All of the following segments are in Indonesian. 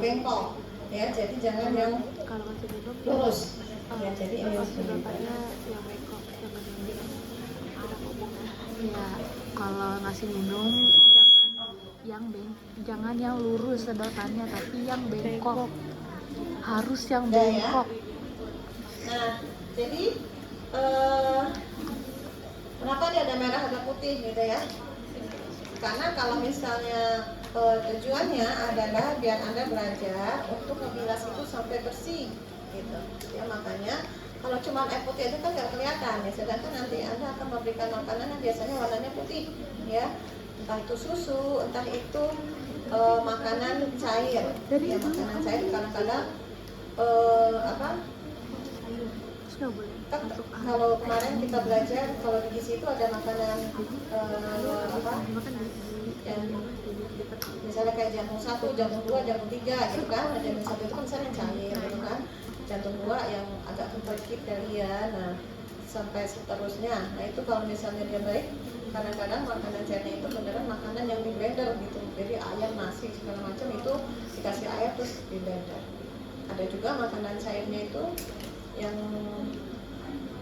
bengkok, ya. Jadi jangan yang kalau masih minum lurus, ya. Jadi ini sedotannya yang bengkok, jangan yang ada ngomongnya. Ya, kalau ngasih minum jangan yang lurus sedotannya, tapi yang bengkok. Harus yang bengkok. Nah, jadi kenapa dia ada merah ada putih gitu ya? Karena kalau misalnya tujuannya adalah biar Anda belajar untuk membilas itu sampai bersih gitu. Ya, makanya kalau cuma air putih itu kan nggak kelihatan ya, sedangkan nanti Anda akan memberikan makanan yang biasanya warnanya putih ya. Entah itu susu, entah itu makanan cair. Ya, makanan cair kadang-kadang kalau kemarin kita belajar kalau di gizi itu ada makanan yang misalnya kayak jantung 1, jantung 2, jantung 3 gitu kan. Jantung 1 itu kan misalnya yang cair gitu kan, jantung 2 yang agak kental dikit kali ya. Nah, sampai seterusnya. Nah, itu kalau misalnya dia baik, kadang-kadang makanan cairnya itu beneran makanan yang di blender gitu. Jadi ayam, nasi, segala macam itu dikasih air terus di blender. Ada juga makanan cairnya itu yang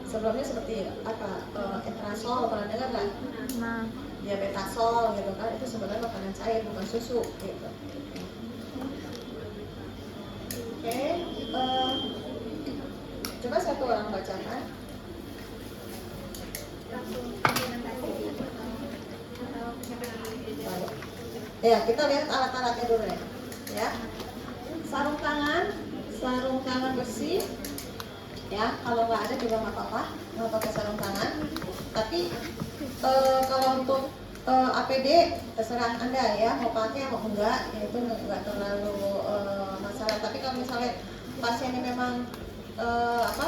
sebelumnya seperti apa, etrasol, pernah dengar nggak? Nah, diabetasol gitu kan, itu sebenarnya makanan cair bukan susu gitu. Oke, coba satu orang bacakan. Ya, kita lihat alat-alatnya dulu ya. Sarung tangan bersih. Ya, kalau nggak ada juga nggak apa-apa, nggak pakai sarung tangan. Tapi kalau untuk APD terserah Anda ya, mau pakai mau enggak, ya itu nggak terlalu masalah. Tapi kalau misalnya pasiennya memang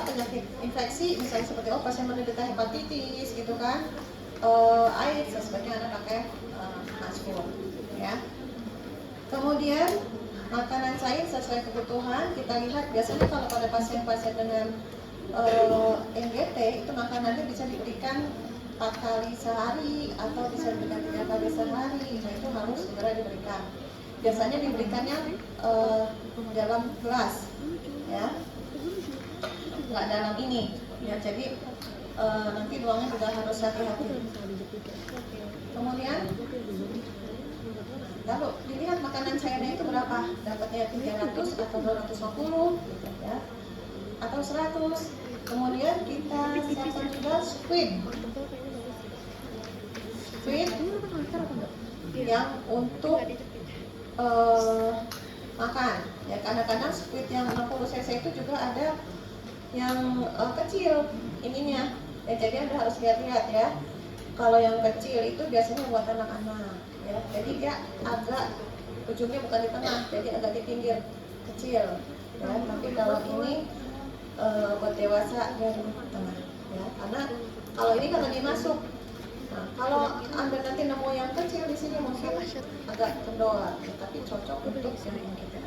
penyakit infeksi, misalnya seperti pasien menderita hepatitis gitu kan, AIDS, sebaiknya Anda pakai masker ya. Kemudian makanan cair sesuai kebutuhan, kita lihat biasanya kalau pada pasien-pasien dengan NGT itu makanannya bisa diberikan 4 kali sehari atau bisa diberikan 3 kali sehari. Nah, itu harus segera diberikan. Biasanya diberikannya dalam gelas ya, nggak dalam ini ya. Jadi nanti ruangnya juga harus hati-hati. Kemudian lalu dilihat makanan cairnya itu berapa, dapatnya 300 atau 250 gitu ya, atau 100. Kemudian kita siapkan juga squid yang untuk makan ya. Kadang-kadang squid yang 60 cc itu juga ada yang kecil ininya ya, jadi Anda harus lihat-lihat ya. Kalau yang kecil itu biasanya buat anak-anak ya, jadi dia agak ujungnya bukan di tengah, jadi agak di pinggir kecil ya. Tapi kalau ini buat dewasa dia di tengah ya, karena kalau ini kalau dimasuk. Nah, kalau Anda nanti nemu yang kecil di sini mungkin agak kendor ya, tapi cocok untuk yang kita.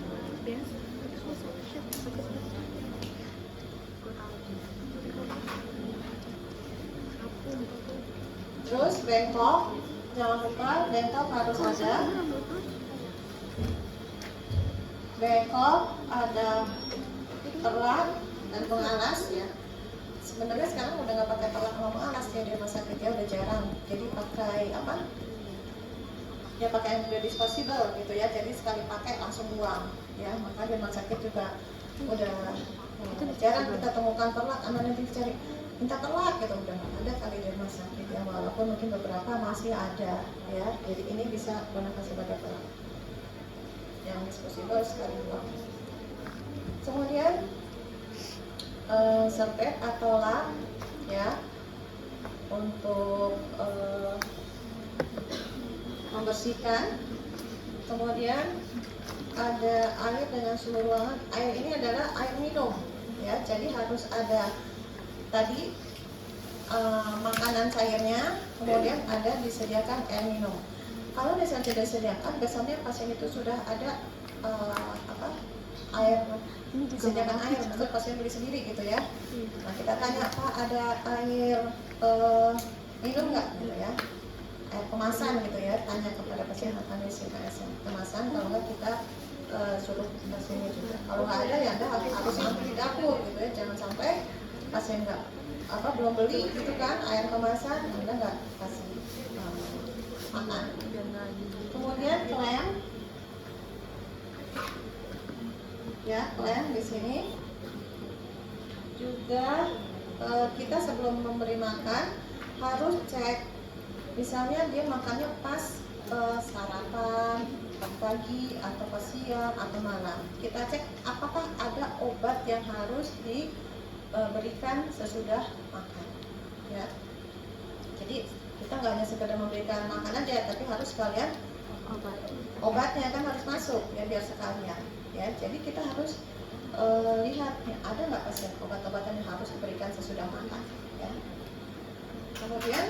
Terus bengkok, jangan lupa bengkok harus ada. Bengkok ada telat dan pengalas ya. Sebenarnya sekarang udah nggak pakai telat sama pengalas ya di rumah sakit ya, udah jarang. Jadi pakai apa? Ya pakai yang disposable gitu ya. Jadi sekali pakai langsung buang ya. Maka di rumah sakit juga udah jarang kita temukan telat. Anda nanti cari minta telat gitu, udah nggak ada kali di rumah sakit ya. Walaupun mungkin beberapa masih ada ya. Jadi ini bisa gunakan sebagai telat. Yang disposable sekali buang. Kemudian serpet atau lap ya untuk membersihkan. Kemudian ada air dengan suhu ruangan. Air ini adalah air minum ya, jadi harus ada tadi makanan cairnya, kemudian ada disediakan air minum. Kalau misalnya tidak disediakan, biasanya pasien itu sudah ada air, disediakan air, maksud pasien beli sendiri gitu ya. Nah, kita tanya, Pak ada air minum nggak gitu ya, air kemasan gitu ya, tanya kepada pasien akan disediakan air kemasan. Kalau nggak kita suruh ke sini juga. Kalau nggak ada ya Anda harus ambil di dapur gitu ya, jangan sampai pasien nggak belum beli gitu kan air kemasan Anda nggak kasih makan. Kemudian klaim, ya klaim di sini juga kita sebelum memberi makan harus cek, misalnya dia makannya pas sarapan pagi atau pas siang atau malam. Kita cek apakah ada obat yang harus diberikan sesudah makan. Ya. Jadi kita nggak hanya sekedar memberikan makan aja, tapi harus sekalian obatnya kan harus masuk ya biar sekalian. Ya, jadi kita harus lihat ya, ada nggak pasien obat-obatan yang harus diberikan sesudah makan. Ya. Kemudian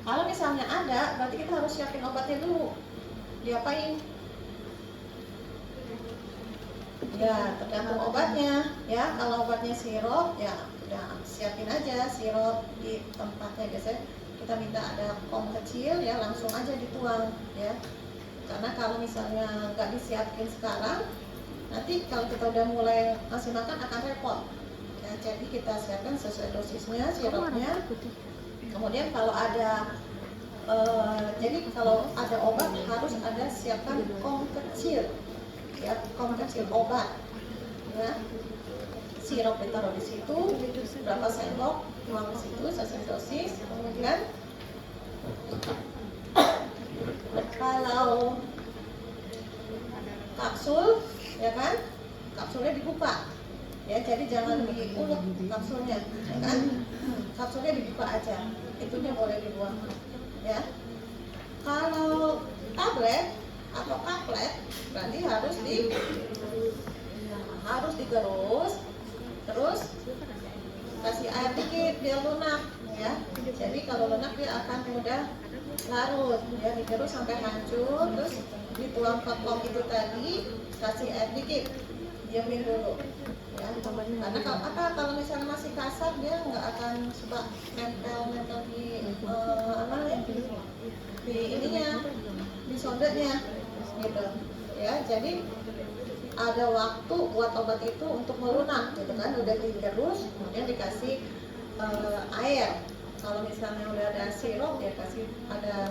kalau misalnya ada, berarti kita harus siapin obatnya dulu. Diapain? Ya, tergantung obatnya. Ya, kalau obatnya sirup, ya udah siapin aja sirup di tempatnya. Biasanya kita minta ada kom kecil, ya langsung aja dituang. Ya, karena kalau misalnya nggak disiapin sekarang, nanti kalau kita udah mulai ngasih makan akan repot. Ya, jadi kita siapkan sesuai dosisnya sirupnya. Kemudian kalau ada jadi kalau ada obat harus ada siapkan kom kecil, ya kom kecil obat, ya sirup ditaruh di situ, berapa sendok tuang ke situ sesuai dosis. Kemudian kalau kapsul, ya kan kapsulnya dibuka, ya jadi jangan diulek kapsulnya, ya kan kapsulnya dibuka aja, itunya boleh dibuang. Ya, kalau tablet atau kaplet berarti harus digerus, terus kasih air dikit biar lunak, ya. Jadi kalau lunak dia akan mudah larut, ya digerus sampai hancur, terus dituang ke kom itu tadi, kasih air dikit, diamin dulu. Ya, karena kalau misalnya masih kasar dia nggak akan suka nempel di di ininya, di sondanya gitu ya. Jadi ada waktu buat obat itu untuk melunak gitu kan, udah digerus kemudian dikasih air. Kalau misalnya udah ada sirup ya kasih ada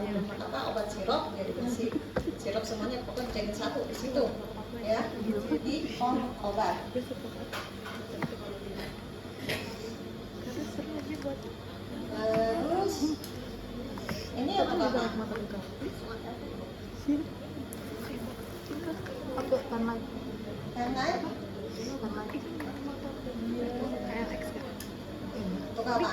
obat sirup ya dikasih sirup semuanya, pokoknya jadi satu di situ ya, di obat. Terus ini apa? Penlight? Untuk apa?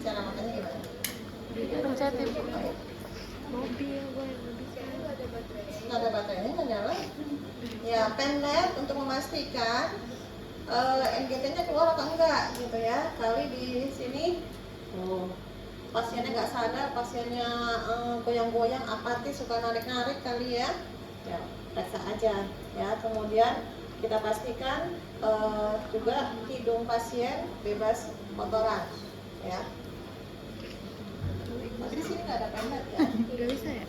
Cara makannya gimana? Mobil Nggak ada baterainya, nggak nyala. Ya, penlight untuk memastikan NGT-nya keluar atau enggak gitu ya. Kali di sini pasiennya nggak sadar, pasiennya goyang-goyang, apatis, suka narik-narik kali ya. Ya, periksa aja ya. Kemudian kita pastikan juga hidung pasien bebas kotoran ya. Tapi di sini nggak ada penlight ya. nggak bisa ya?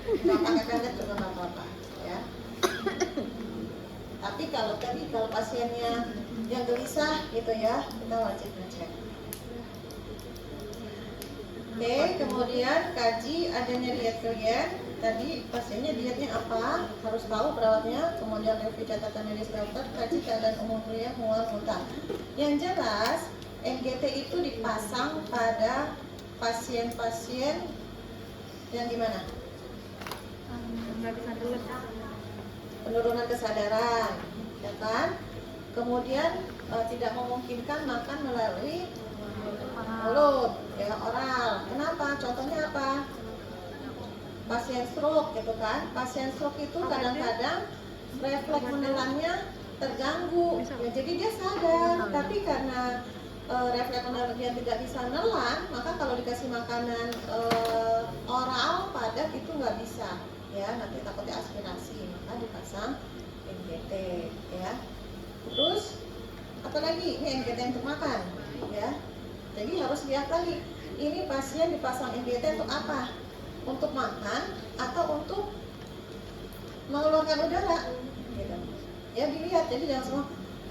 Nggak pakai penlight juga nggak apa-apa ya. Tapi kalau pasiennya yang gelisah gitu ya, kita wajib ngecek. Oke, kemudian kaji adanya diet klien. Tadi pasiennya dietnya apa, harus tahu perawatnya. Kemudian review catatan medis dokter, kaji keadaan umum klien, mual, muntah. Yang jelas NGT itu dipasang pada pasien-pasien yang gimana? Nggak bisa dulu. Penurunan kesadaran, ya kan? Kemudian tidak memungkinkan makan melalui mulut, ya oral. Kenapa? Contohnya apa? Pasien stroke, gitu kan? Pasien stroke itu kadang-kadang refleks menelannya terganggu, ya jadi dia sadar, tapi karena refleks menelan dia tidak bisa nelan, maka kalau dikasih makanan oral padat itu nggak bisa. Ya, nanti takutnya aspirasi, maka dipasang NGT ya. Terus apalagi ini NGT untuk makan ya. Jadi harus lihat lagi, ini pasien dipasang NGT untuk apa? untuk makan atau untuk mengeluarkan udara gitu. Ya dilihat, jadi jangan semua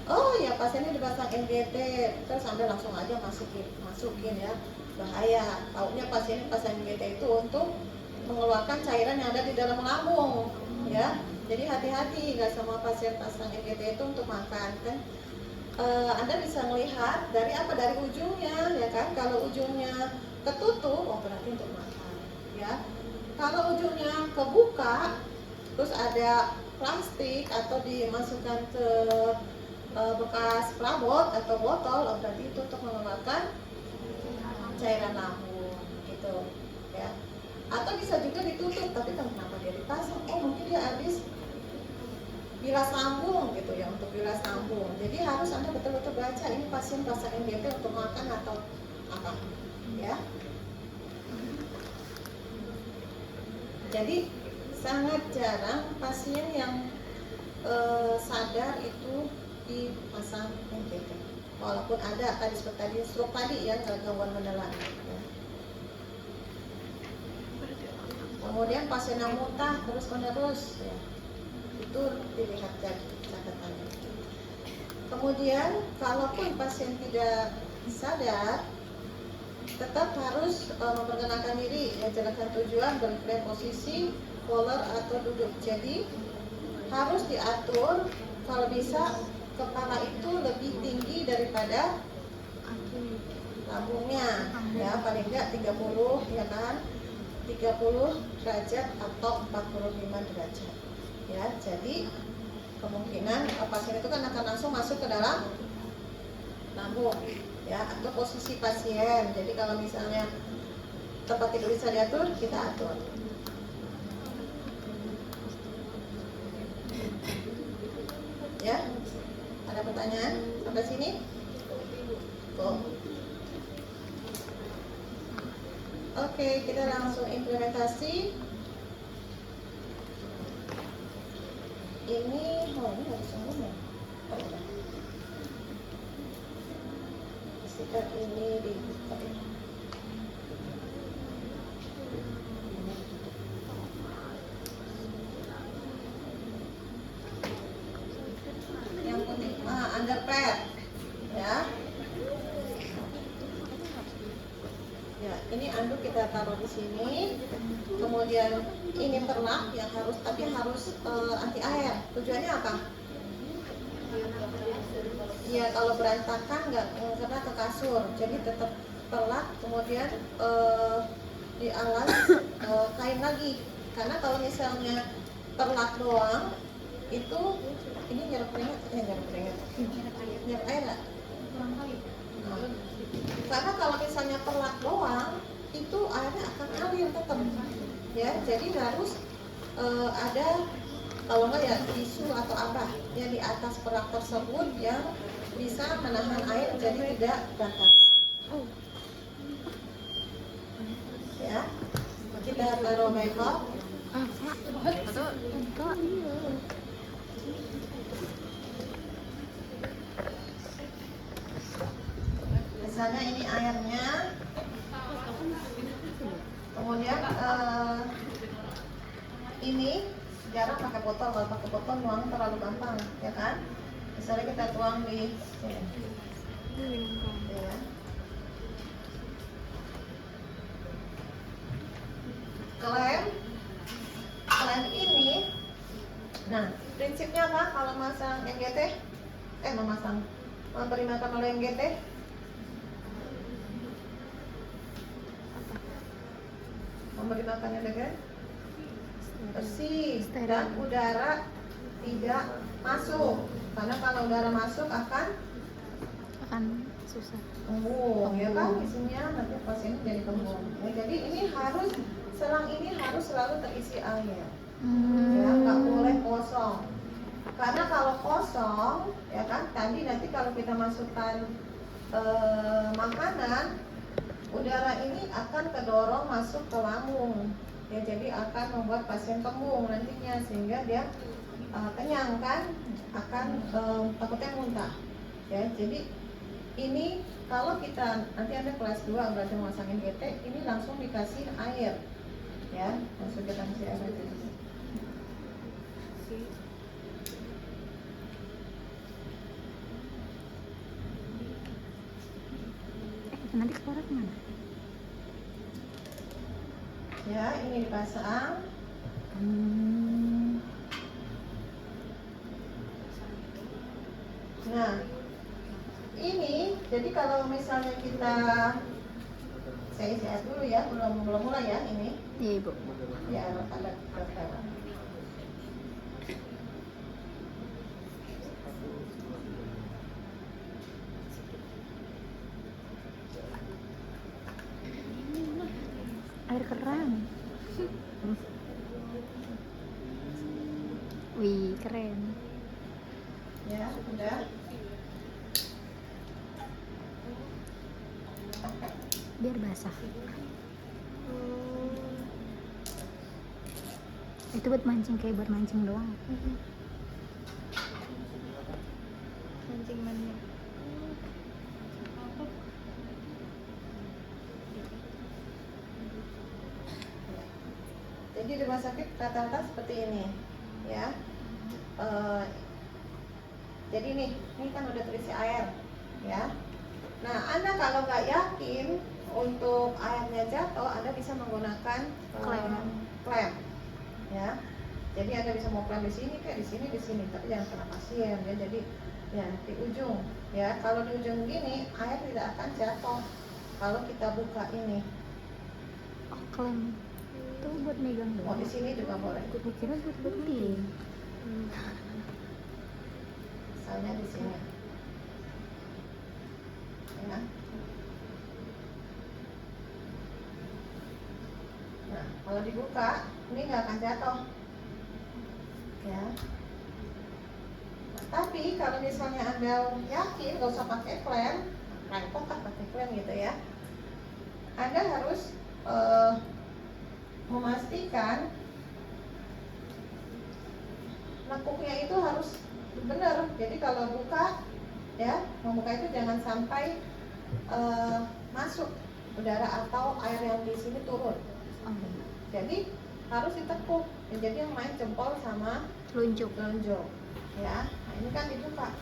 oh ya pasiennya dipasang NGT terus Anda langsung aja masukin ya, bahaya. Taunya pasien pasang NGT itu untuk mengeluarkan cairan yang ada di dalam lambung ya. Jadi hati-hati, nggak semua pasien pasang NGT itu untuk makan kan. Anda bisa melihat dari apa, dari ujungnya ya kan. Kalau ujungnya ketutup, oh berarti untuk makan ya. Kalau ujungnya kebuka terus ada plastik atau dimasukkan ke bekas perabot atau botol, oh berarti itu untuk mengeluarkan cairan lambung gitu ya. Atau bisa juga ditutup, tapi kenapa dia dipasang? Oh mungkin dia habis bilas lambung gitu ya, untuk bilas lambung. Jadi harus Anda betul-betul baca ini pasien pasang NGT untuk makan atau apa ya. Jadi sangat jarang pasien yang sadar itu dipasang NGT. Walaupun ada tadi seperti tadi stroke tadi ya, gangguan menelan. Ya. Kemudian pasien yang muntah terus-menerus, ya. Itu dilihat catatannya. Kemudian kalaupun pasien tidak sadar, tetap harus memperkenalkan diri, ya, jelaskan tujuan, bergerak posisi, polar atau duduk. Jadi harus diatur kalau bisa kepala itu lebih tinggi daripada lambungnya ya, paling enggak 30 ya kan, 30 derajat atau 45 derajat ya. Jadi kemungkinan pasien itu kan akan langsung masuk ke dalam lambung ya, atau posisi pasien. Jadi kalau misalnya tempat tidur bisa diatur, kita atur. Ya, ada pertanyaan sampai sini? Oke, kita langsung implementasi. Ini harus ngomong. Pastikan ini dibuka. Yang penting underpad ya. Ya, ini anduk kita taruh di sini. Kemudian ini perlak yang harus anti air. Tujuannya apa? Ya, kalau berantakan nggak kena ke kasur, jadi tetap perlak. Kemudian dialas kain lagi. Karena kalau misalnya perlak doang, itu ini nyerap keringat, nyerap air nggak? Karena kalau misalnya perlak doang, itu airnya akan ngalir tetap ya. Jadi harus ada, kalau nggak ya tisu atau apa ya di atas perlak tersebut yang bisa menahan air jadi tidak berantakan ya. Kita taruh makeup. Misalnya ini airnya, kemudian ini jarang pakai botol. Kalau pakai botol nuang terlalu gampang ya kan. Misalnya kita tuang di sini ya. Klaim ini, nah prinsipnya apa kalau masang NGT? Memberi makan oleh NGT. Memberi makannya dengan bersih dan udara tidak masuk, karena kalau udara masuk akan susah kembung ya kan, isinya nanti pasien jadi kembung ya. Jadi ini harus, selang ini harus selalu terisi air ya, nggak boleh kosong. Karena kalau kosong ya kan, tadi nanti kalau kita masukkan makanan, udara ini akan kedorong masuk ke lambung ya, jadi akan membuat pasien kembung nantinya, sehingga dia kenyang kan, akan takutnya muntah ya. Jadi ini kalau kita nanti ada kelas 2 belajar masang NGT, ini langsung dikasih air ya, masukkan si air aja. Nanti keluar kemana? Ya, ini dipasang. Nah, ini jadi kalau misalnya kita, saya isi air dulu ya, belum mulai ya ini. Iya ibu. Ya, ada berapa? Air keran. Wih, keren. Ya, udah. Biar basah. Itu buat mancing, kayak buat mancing doang. Mancing mana? Jadi di rumah sakit rata-rata seperti ini, ya. Jadi nih, ini kan udah terisi air, ya. Nah, Anda kalau nggak yakin untuk airnya jatuh, Anda bisa menggunakan klem, ya. Jadi Anda bisa mau klem di sini, kayak di sini, tapi jangan kena pasien, ya. Jadi ya di ujung, ya. Kalau di ujung gini, air tidak akan jatuh kalau kita buka ini. Oh, klem. Itu buat megang doang. Mau di sini juga boleh. Aku kira buat beli. Misalnya di sini, ya. Nah, kalau dibuka, ini nggak akan jatuh, ya. Nah, tapi kalau misalnya Anda yakin nggak usah pakai klem, repot kan pakai klem gitu ya. Anda harus memastikan lekuknya itu harus benar. Jadi kalau buka, ya, membuka itu jangan sampai masuk udara atau air yang di sini turun. Jadi harus ditekuk. Ya, jadi yang main jempol sama Telunjuk. Ya. Nah, ini kan dibuka.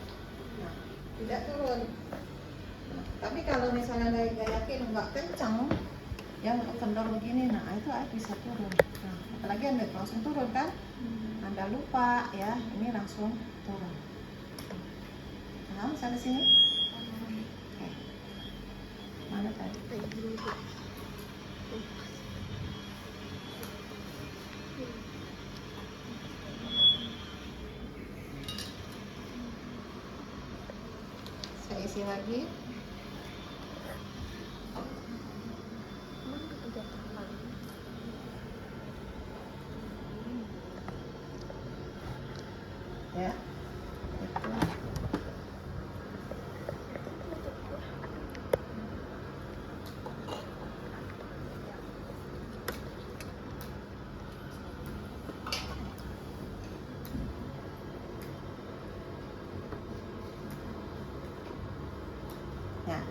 Nah, tidak turun. Nah, tapi kalau misalnya nggak yakin, nggak kencang, yang kendor begini, nah itu air bisa turun. Nah, apalagi Anda langsung turun kan? Anda lupa, ya, ini langsung turun. Nah, sampai sini. Oke. Mana tadi? Saya isi lagi. Ya. Itu. Nah,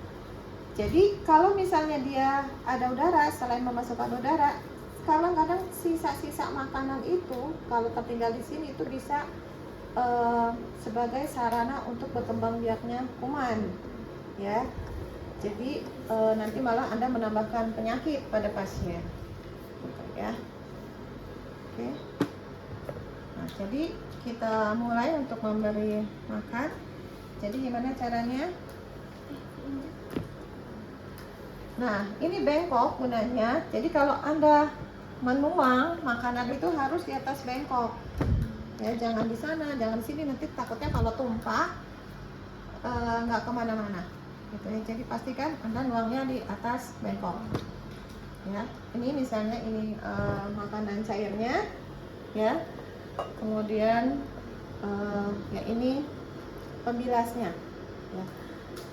jadi kalau misalnya dia ada udara, selain memasukkan udara, kadang-kadang sisa-sisa makanan itu kalau tertinggal di sini itu bisa sebagai sarana untuk berkembang biaknya kuman, ya. Jadi nanti malah Anda menambahkan penyakit pada pasien, ya. Oke. Nah, jadi kita mulai untuk memberi makan. Jadi gimana caranya? Nah, ini bengkok gunanya. Jadi kalau Anda menuang makanan itu harus di atas bengkok. Ya, jangan di sana, jangan di sini, nanti takutnya kalau tumpah nggak kemana-mana. Gitu ya. Jadi pastikan Anda nuangnya di atas bengkok. Ya, ini misalnya ini makanan cairnya, ya. Kemudian ya ini pembilasnya. Ya.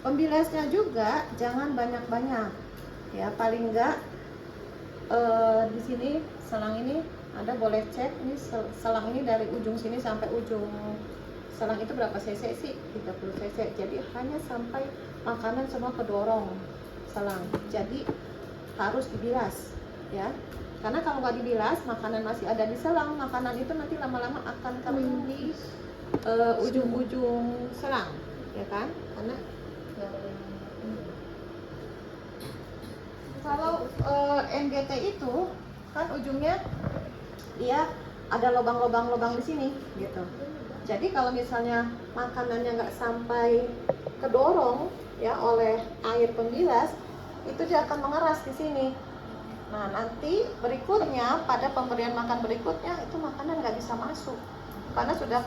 Pembilasnya juga jangan banyak-banyak, ya, paling enggak di sini selang ini Anda boleh cek ini selang ini dari ujung sini sampai ujung selang itu berapa cc sih? 30 cc. Jadi hanya sampai makanan semua kedorong selang. Jadi harus dibilas, ya. Karena kalau nggak dibilas, makanan masih ada di selang, makanan itu nanti lama-lama akan kering di ujung-ujung selang, ya kan? Karena kalau NGT itu kan ujungnya dia ada lubang-lubang di sini, gitu. Jadi kalau misalnya makanannya nggak sampai kedorong ya oleh air pembilas, itu dia akan mengeras di sini. Nah, nanti berikutnya pada pemberian makan berikutnya itu makanan nggak bisa masuk karena sudah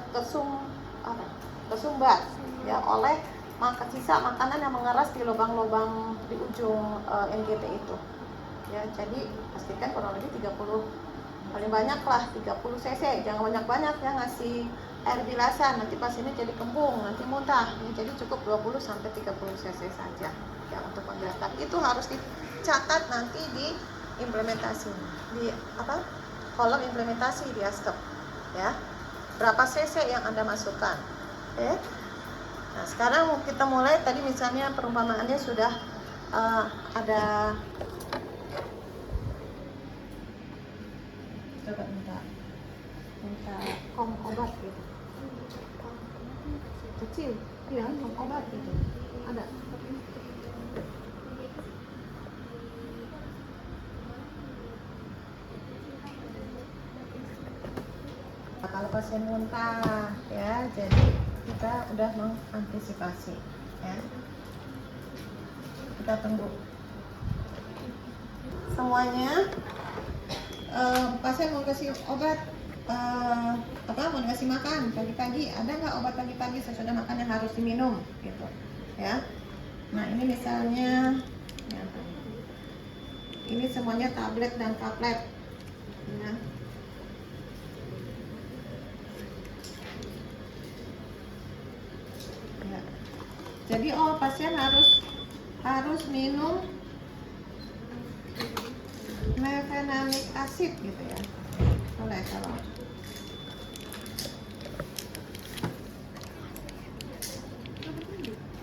kesumbat ya oleh sisa makanan yang mengeras di lubang-lubang di ujung NGT itu. Ya, jadi pastikan kurang lebih 30, paling banyak lah 30 cc, jangan banyak-banyak ya ngasih air bilasan, nanti pasiennya jadi kembung, nanti muntah ya, jadi cukup 20 sampai 30 cc saja ya untuk membilaskan. Itu harus dicatat nanti di implementasi, di kolom implementasi di ASKEP ya, berapa cc yang Anda masukkan. Oke. Nah, sekarang kita mulai. Tadi misalnya perumpamaannya sudah ada, coba minta obat gitu kecil, ya obat gitu ada. Nah, kalau pasien muntah ya, jadi kita udah mengantisipasi ya, kita tunggu semuanya. Pasien mau kasih obat mau dikasih makan pagi-pagi, ada nggak obat pagi-pagi sesudah makan yang harus diminum gitu ya. Nah, ini misalnya ya, ini semuanya tablet dan kaplet ya. Ya. Jadi pasien harus minum mefenamic acid gitu ya, boleh kalau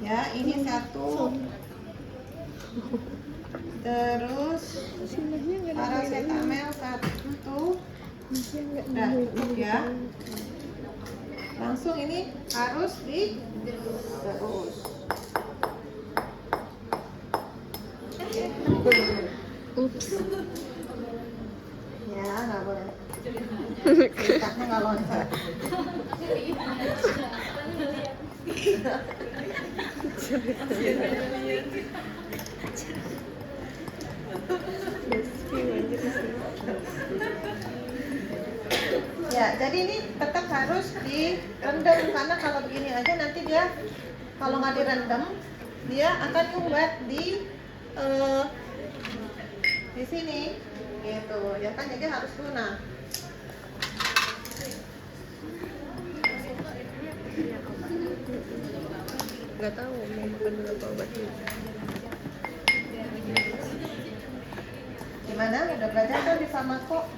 ya. Ini satu, terus paracetamol satu, udah cukup ya. Langsung ini harus terus. Ups. Ya, nggak boleh. Ceritanya nggak loncat. Ya, jadi ini tetap harus direndam, karena kalau begini aja nanti dia kalau nggak direndam dia akan nyumbat di sini gitu ya kan, jadi harus lunak. Nggak tahu mau makan berapa obat ini. Gimana, udah belajar kan di farmako?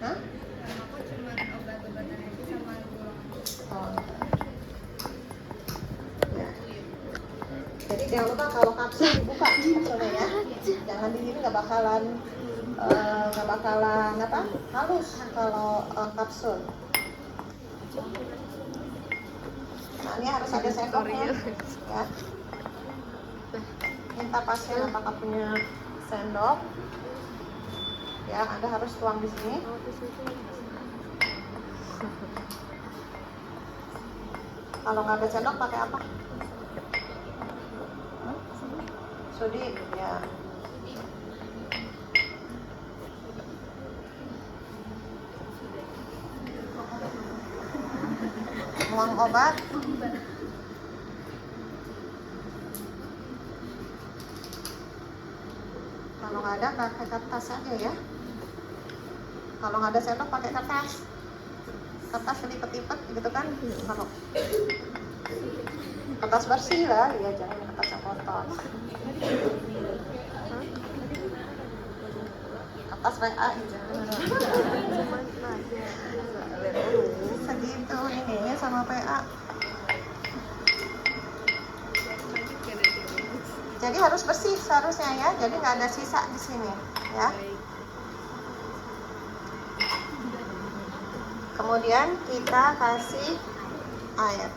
Hah? Oh. Ya. Jadi jangan lupa kalau kapsul dibuka kapsulnya ya, jangan di sini nggak bakalan halus kalau kapsul. Nah, ini harus ada sendoknya ya. Minta pasien apakah punya sendok ya, Anda harus tuang di sini. Kalau nggak ada sendok pakai apa? Sudi ya. Nuang obat. Kalau nggak ada pakai kertas aja ya. Kalau nggak ada sendok pakai kertas dilipet-lipet gitu kan. Kalau kertas bersih lah ya, jangan kertas yang kotor. Kertas WA jangan. Segitu ininya sama PA. Jadi harus bersih seharusnya ya. Jadi nggak ada sisa di sini ya. Kemudian kita kasih air.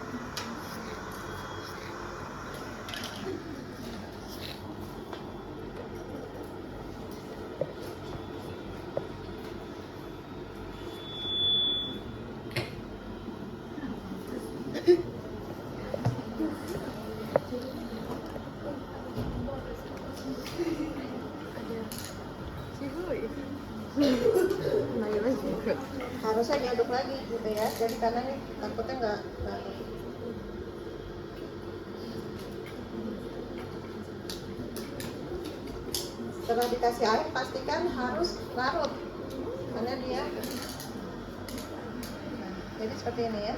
Harusnya diaduk lagi gitu ya. Jadi karena ini takutnya nggak. Setelah dikasih air pastikan harus larut karena dia. Jadi seperti ini ya.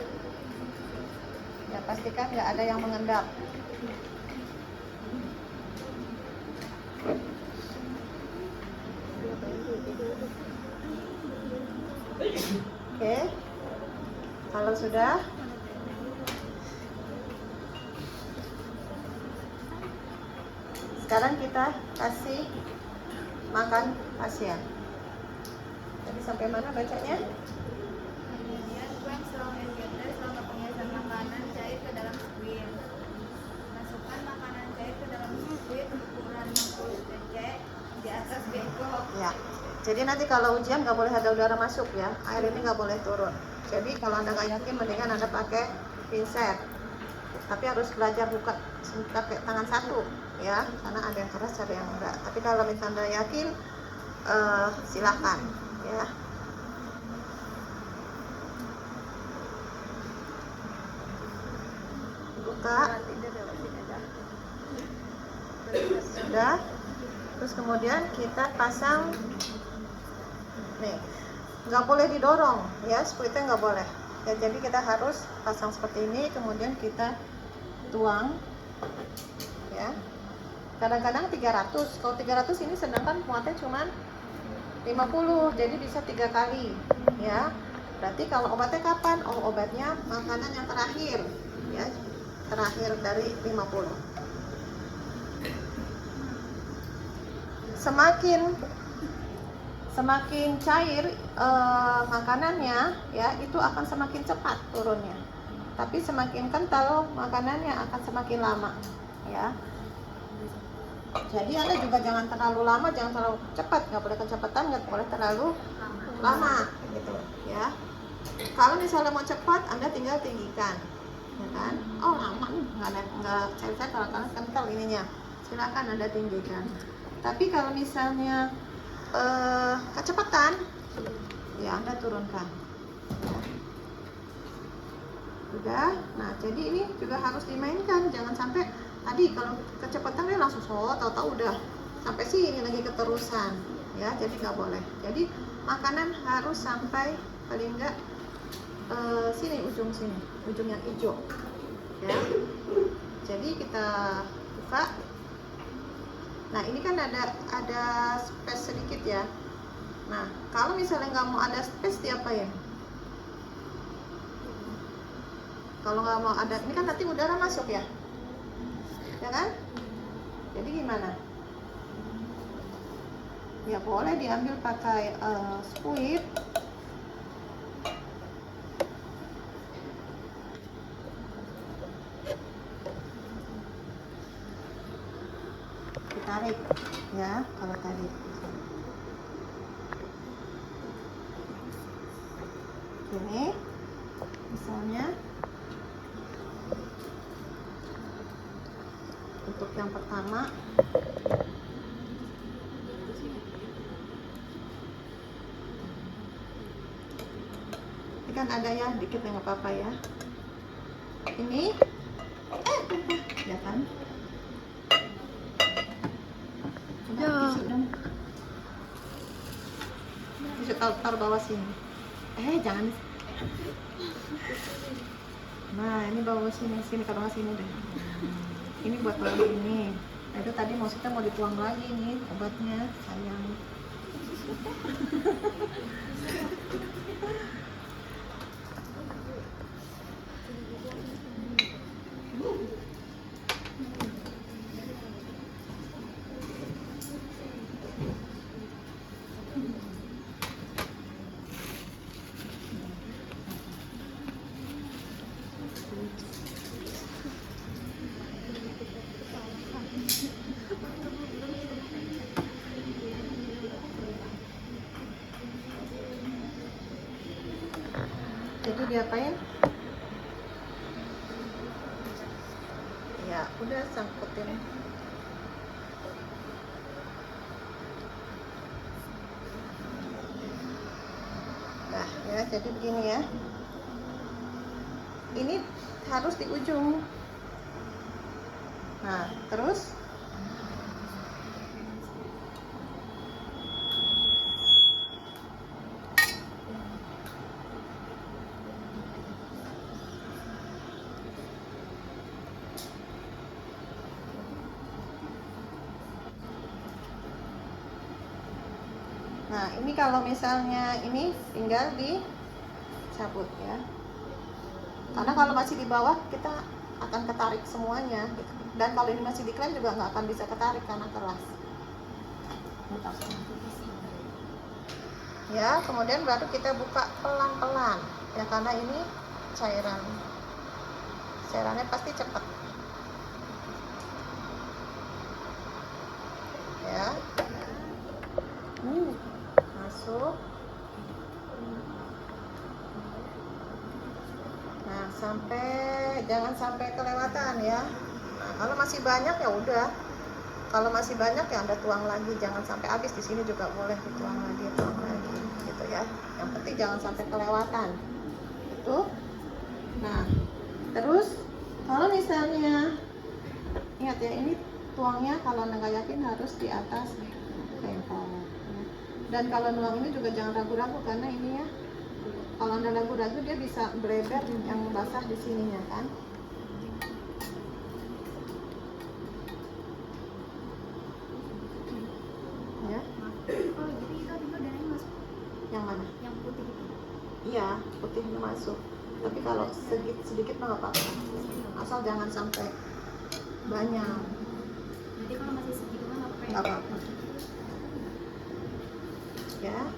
Ya pastikan nggak ada yang mengendap. Oke, kalau sudah sekarang kita kasih makan pasien. Jadi sampai mana bacanya? Kemudian buang selang NGT selama pengisahan makanan cair ke dalam squid. Masukkan makanan cair ke dalam squid ukuran 60 cc di atas beko. Ya. Jadi nanti kalau ujian nggak boleh ada udara masuk ya, air ini nggak boleh turun. Jadi kalau anda nggak yakin, mendingan anda pakai pinset. Tapi harus belajar buka pakai tangan satu ya, karena ada yang keras ada yang enggak. Tapi kalau misalnya anda yakin, silakan ya. Buka. Sudah. Terus kemudian kita pasang. Nih, nggak boleh didorong ya, squidnya nggak boleh ya. Jadi kita harus pasang seperti ini, kemudian kita tuang ya. Kadang-kadang 300, kalau 300 ini sedangkan muatnya cuma 50, jadi bisa 3 kali ya. Berarti kalau obatnya kapan? Oh, obatnya makanan yang terakhir ya, terakhir dari 50. Semakin cair makanannya ya, itu akan semakin cepat turunnya. Tapi semakin kental makanannya akan semakin lama ya. Jadi anda juga jangan terlalu lama, jangan terlalu cepat, nggak boleh kecepatan, nggak boleh terlalu lama gitu ya. Kalau misalnya mau cepat, anda tinggal tinggikan ya kan. Oh lama nih, nggak cair-cair, kalau kental ininya, silakan anda tinggikan. Tapi kalau misalnya kecepatan ya anda turunkan ya. Udah. Nah jadi ini juga harus dimainkan, jangan sampai tadi kalau kecepatan dia langsung tahu-tahu udah sampai sini lagi keterusan ya. Jadi nggak boleh. Jadi makanan harus sampai paling nggak sini, ujung yang hijau ya. Jadi kita buka. Nah ini kan ada space sedikit ya. Nah kalau misalnya nggak mau ada space, diapain? Kalau nggak mau ada, ini kan nanti udara masuk ya, ya kan? Jadi gimana? Ya boleh diambil pakai squid. Tarik ya, kalau tarik ini misalnya untuk yang pertama ini kan ada ya dikit, nggak apa-apa ya. Ini ya kan. Tisu taruh bawah sini. Jangan. Nah ini bawah sini ke bawah sini deh. Ini buat bawah ini. Nah, itu tadi maksudnya mau dituang lagi nih obatnya, sayang. diapain? Ya udah sangkutin. Nah ya, jadi begini ya, ini harus di ujung. Nah terus nah ini kalau misalnya ini tinggal dicabut ya, karena kalau masih di bawah kita akan ketarik semuanya gitu. Dan kalau ini masih diklaim juga nggak akan bisa ketarik karena keras ya. Kemudian baru kita buka pelan-pelan ya, karena ini cairannya pasti cepat ya. Masuk. Nah jangan sampai kelewatan ya. Nah kalau masih banyak ya udah, kalau masih banyak ya Anda tuang lagi, jangan sampai habis. Di sini juga boleh dituang lagi gitu ya. Yang penting jangan sampai kelewatan itu. Nah terus kalau misalnya ingat ya, ini tuangnya kalau Anda nggak yakin harus di atas tempel. Dan kalau nuang ini juga jangan ragu-ragu, karena ini ya, kalau Anda ragu-ragu dia bisa bleber yang basah di sininya kan. Ya. Oh jadi itu darahnya masuk? Yang mana? Yang putih itu? Iya, putihnya masuk. Tapi kalau sedikit mah nggak apa-apa. Asal jangan sampai banyak. Jadi kalau masih segitu mah nggak Nggak apa-apa. Ya,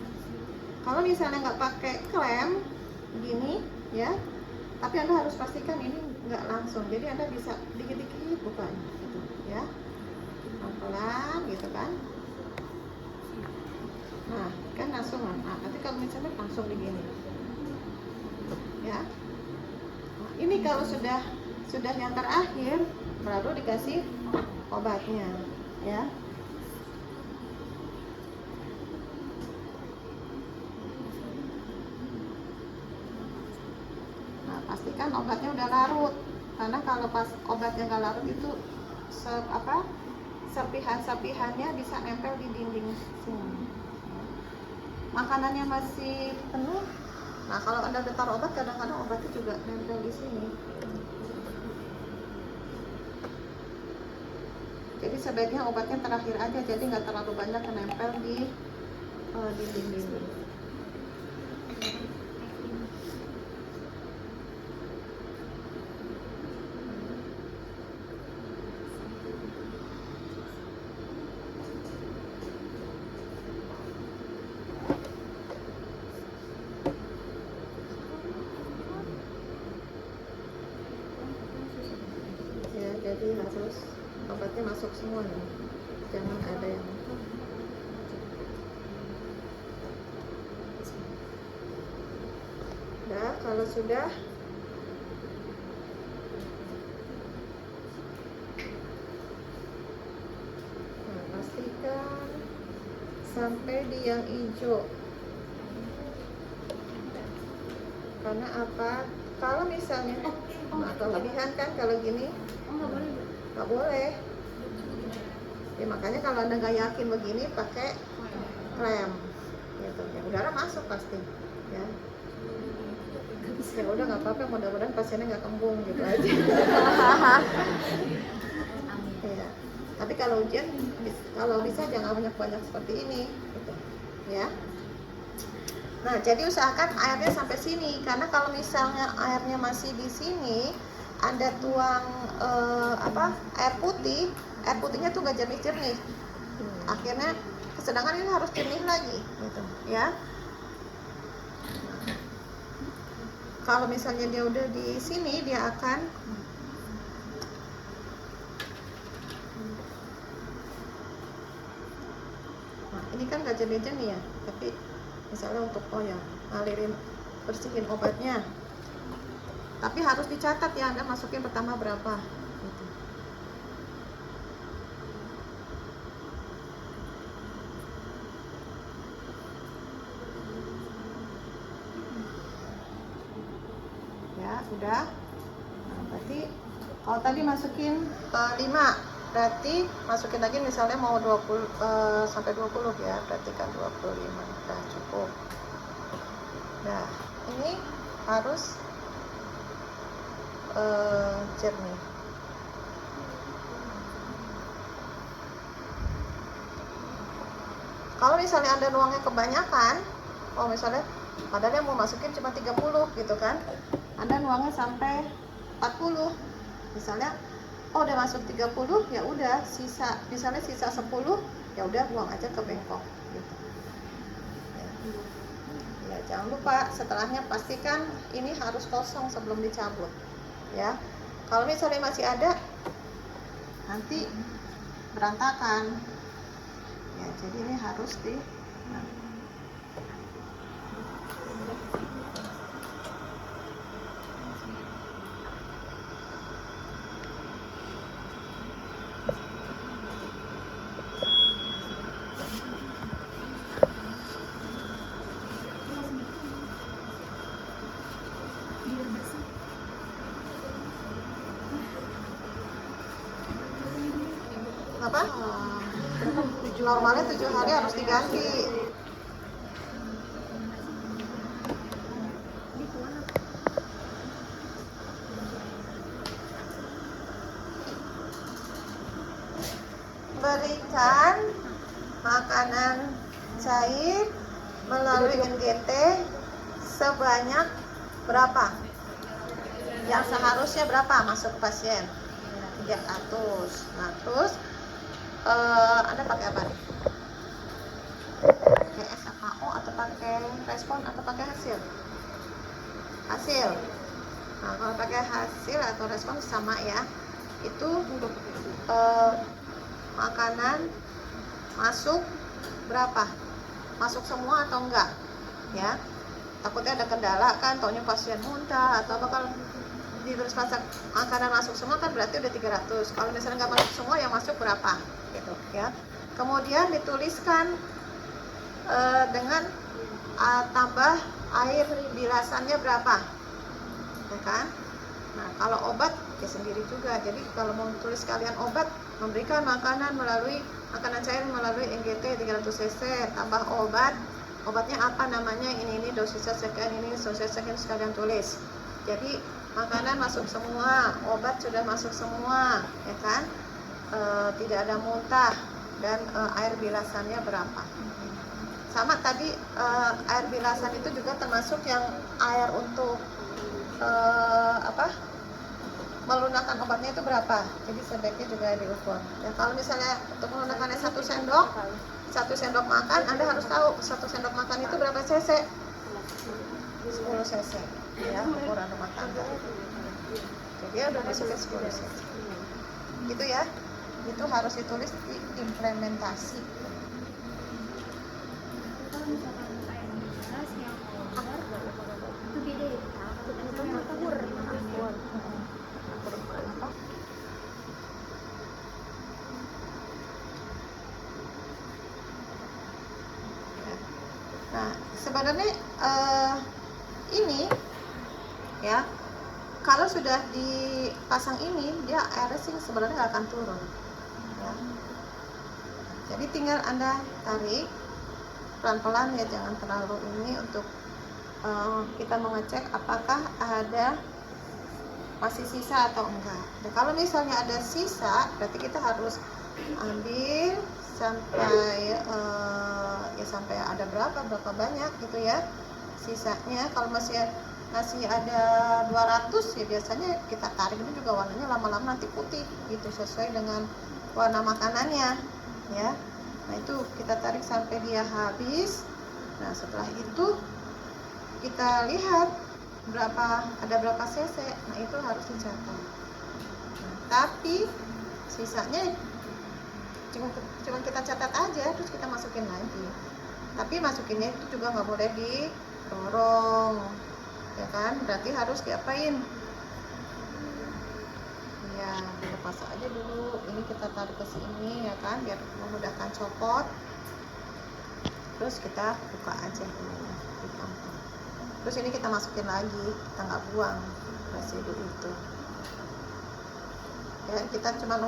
kalau misalnya nggak pakai klem gini ya, tapi Anda harus pastikan ini nggak langsung, jadi Anda bisa dikit-dikit bukanya gitu ya, pelan-pelan gitu kan. Nah kan langsung, nah nanti kalau misalnya langsung begini ya. Nah, ini kalau sudah yang terakhir baru dikasih obatnya ya. Pastikan obatnya udah larut, karena kalau pas obatnya nggak larut itu serpihan-serpihannya bisa nempel di dinding sini. Makanannya masih penuh, nah kalau Anda udah taruh obat, kadang-kadang obatnya juga nempel di sini. Jadi sebaiknya obatnya terakhir aja, jadi nggak terlalu banyak nempel di dinding-dinding. Jadi harus obatnya masuk semua nih, jangan ada yang nah kalau sudah pastikan sampai di yang hijau. Karena apa? Kalau misalnya kelebihan kan kalau gini nggak boleh ya, makanya kalau Anda nggak yakin begini pakai klem gitu ya, udara masuk pasti ya. Ya udah nggak apa-apa, mudah-mudahan pasiennya nggak kembung gitu aja. Ya. Tapi kalau ujian kalau bisa jangan banyak-banyak seperti ini gitu ya. Nah jadi usahakan airnya sampai sini, karena kalau misalnya airnya masih di sini, Anda tuang air putihnya tuh nggak jernih-jernih. Akhirnya sedangkan ini harus jernih lagi gitu ya. Kalau misalnya dia udah di sini, dia akan ini kan nggak jernih-jernih ya, tapi misalnya untuk ngalirin bersihin obatnya Tapi harus dicatat ya, Anda masukin pertama berapa gitu. Ya, udah. Nah, berarti kalau tadi masukin 5, berarti masukin lagi misalnya mau 20 sampai 20 ya, berarti kan 25. Udah cukup. Nah, ini harus jernih. Kalau misalnya Anda nuangnya kebanyakan, misalnya padahal yang mau masukin cuma 30 gitu kan, Anda nuangnya sampai 40 misalnya, udah masuk 30, ya udah sisa, misalnya sisa 10, ya udah buang aja ke bengkok gitu. Ya, jangan lupa setelahnya pastikan ini harus kosong sebelum dicabut ya. Kalau misalnya masih ada, nanti berantakan ya, jadi ini harus di apa? Normalnya 7 hari harus diganti. Berikan makanan cair melalui NGT sebanyak berapa? Yang seharusnya berapa masuk pasien? 300. Nah, terus Anda pakai apa nih? Pakai SFAO atau pakai respon atau pakai hasil? Hasil. Nah, kalau pakai hasil atau respon sama ya. Itu makanan masuk berapa? Masuk semua atau enggak? Ya. Takutnya ada kendala kan, taunya pasien muntah atau apa, kalau ditulis makanan masuk semua kan berarti udah 300. Kalau misalnya nggak masuk semua, yang masuk berapa gitu ya. Kemudian dituliskan dengan tambah air bilasannya berapa ya kan. Nah, kalau obat ya sendiri juga. Jadi kalau mau tulis kalian obat, memberikan makanan cair melalui NGT 300 cc tambah obat. Obatnya apa namanya, ini dosisnya sekian, ini dosisnya sekian, sekalian tulis. Jadi makanan masuk semua, obat sudah masuk semua, ya kan? Tidak ada muntah, dan air bilasannya berapa? Sama tadi air bilasan itu juga termasuk yang air untuk melunakkan obatnya itu berapa? Jadi sebaiknya juga diukur. Ya, kalau misalnya untuk melunakkannya 1 sendok makan, Anda harus tahu 1 sendok makan itu berapa cc? 10 cc ya, ukuran rumah tangga. Jadi udah masukin 10 cc gitu ya. Itu harus ditulis di implementasi. Kalau misalkan air mineral yang over itu beda ya, itu makabur. Nah, sebenarnya ini ya, kalau sudah dipasang ini, dia airnya sih sebenarnya nggak akan turun ya. Jadi tinggal Anda tarik pelan-pelan ya, jangan terlalu ini, untuk kita mengecek apakah ada masih sisa atau enggak. Dan kalau misalnya ada sisa, berarti kita harus ambil sampai sampai ada berapa banyak gitu ya sisanya. Kalau masih ada 200 ya, biasanya kita tarik ini juga warnanya lama-lama nanti putih gitu, sesuai dengan warna makanannya ya. Nah, itu kita tarik sampai dia habis. Nah, setelah itu kita lihat ada berapa cc. Nah, itu harus dicatat. Nah, tapi sisanya cuma kita catat aja, terus kita masukin lagi. Tapi masukinnya itu juga nggak boleh didorong ya kan, berarti harus diapain, Ya, kita pasang aja dulu. Ini kita taruh ke sini ya kan, biar memudahkan copot. Terus kita buka aja dulu. Terus ini kita masukin lagi, kita nggak buang residu itu. Ya, kita cuma